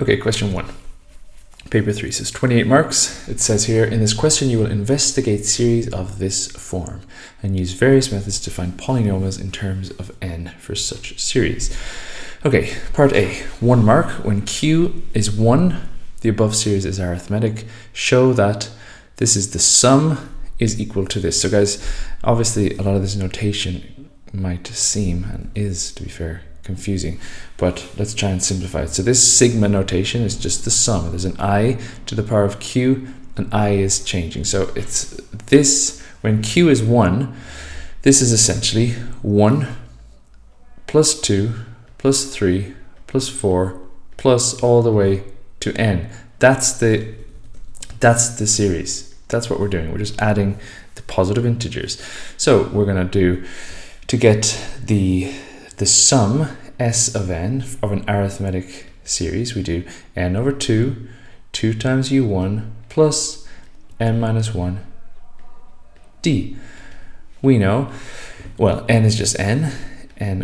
Okay, question 1. Paper 3 says 28 marks. It says here, in this question you will investigate series of this form and use various methods to find polynomials in terms of n for such series. Okay, part A, 1 mark. When q is 1, the above series is arithmetic. Show that this is the sum is equal to this. So guys, obviously a lot of this notation might seem, and is to be fair, confusing, but let's try and simplify it. So this sigma notation is just the sum. There's an I to the power of q, and I is changing. So it's this, when q is 1, this is essentially 1 plus 2 plus 3 plus 4 plus all the way to n. That's the series. That's what we're doing. We're just adding the positive integers. So we're going to do, to get the sum s of n of an arithmetic series, we do n over 2, 2 times u1 plus n minus 1 d. We know, well, n is just n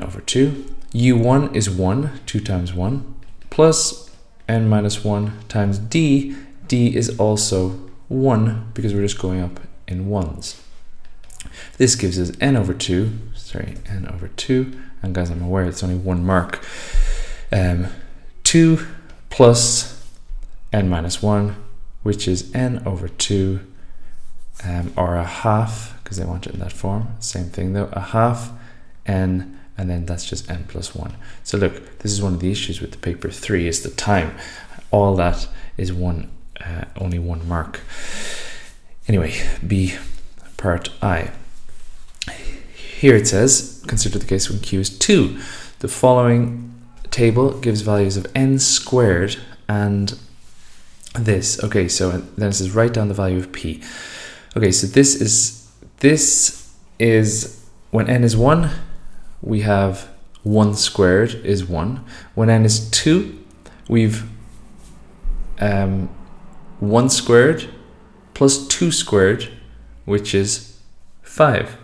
over 2. u1 is 1, 2 times 1, plus n minus 1 times d. d is also 1 because we're just going up in ones. This gives us n over 2, and guys, I'm aware it's only 1 mark. 2 plus n minus 1, which is n over 2, or a half, because they want it in that form. Same thing though, a half n, and then that's just n plus 1. So look, this is one of the issues with the paper 3, is the time. All that is only 1 mark. Anyway, B, part I. Here it says, consider the case when q is 2. The following table gives values of n squared and this. Okay, so then it says write down the value of p. Okay, so this is when n is 1, we have 1 squared is 1. When n is 2, we've 1 squared plus 2 squared, which is 5.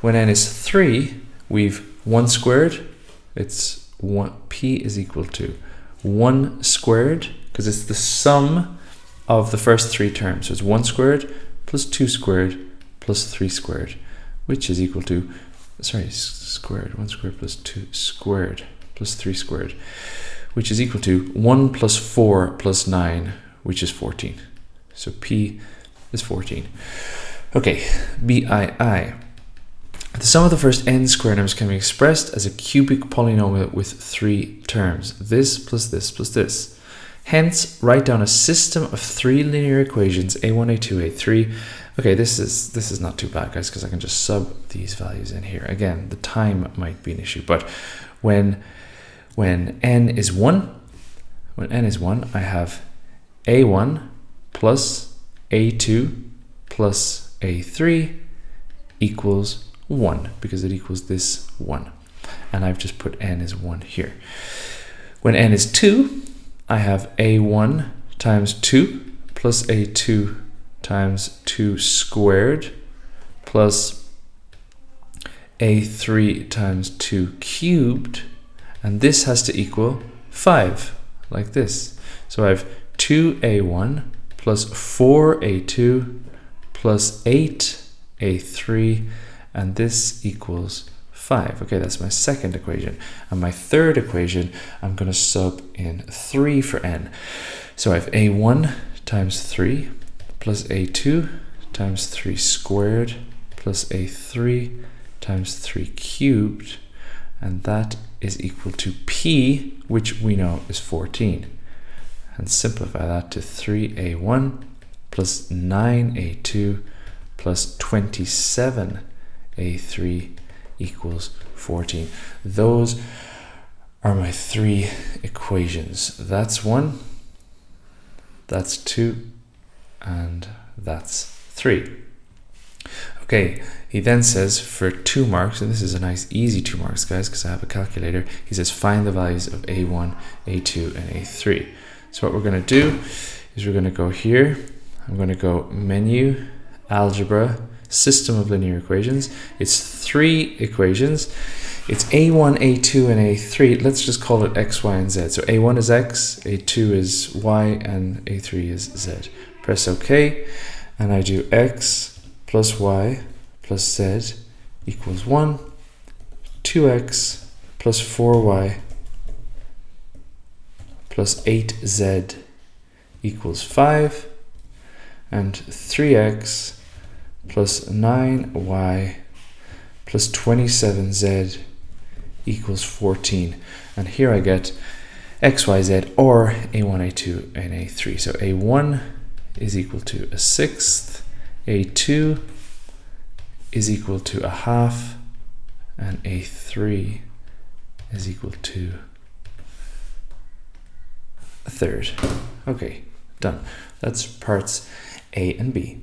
When n is 3, we've 1 squared, it's 1, p is equal to 1 squared, because it's the sum of the first 3 terms. So it's 1 squared plus 2 squared plus 3 squared, which is equal to, squared, 1 squared plus 2 squared plus 3 squared, which is equal to 1 plus 4 plus 9, which is 14. So p is 14. Okay, BII. The sum of the first n square numbers can be expressed as a cubic polynomial with 3 terms. This plus this plus this. Hence, write down a system of 3 linear equations, a1, a2, a3. Okay, this is not too bad, guys, because I can just sub these values in here. Again, the time might be an issue, but when n is 1, I have a1 plus a2 plus a3 equals 1, because it equals this 1, and I've just put n is 1 here. When n is 2, I have a1 times 2 plus a2 times 2 squared plus a3 times 2 cubed, and this has to equal 5, like this. So I have 2a1 plus 4a2 plus 8a3, and this equals 5. Okay, that's my second equation. And my third equation, I'm going to sub in 3 for n. So I have a1 times 3 plus a2 times 3 squared plus a3 times 3 cubed, and that is equal to p, which we know is 14. And simplify that to 3a1 plus 9a2 plus 27a3 equals 14. Those are my 3 equations. That's 1, that's 2, and that's 3. Okay, he then says for 2 marks, and this is a nice easy 2 marks, guys, because I have a calculator. He says find the values of a1, a2, and a3. So what we're going to do is we're going to go here. I'm going to go menu, algebra, system of linear equations. It's 3 equations. It's A1, A2, and A3. Let's just call it X, Y, and Z. So A1 is X, A2 is Y, and A3 is Z. Press OK, and I do X plus Y plus Z equals 1, 2X plus 4Y plus 8Z equals 5, and 3X plus 9Y plus 27Z equals 14. And here I get X, Y, Z, or A1, A2, and A3. So A1 is equal to a sixth, A2 is equal to a half, and A3 is equal to a third. Okay, done. That's parts A and B.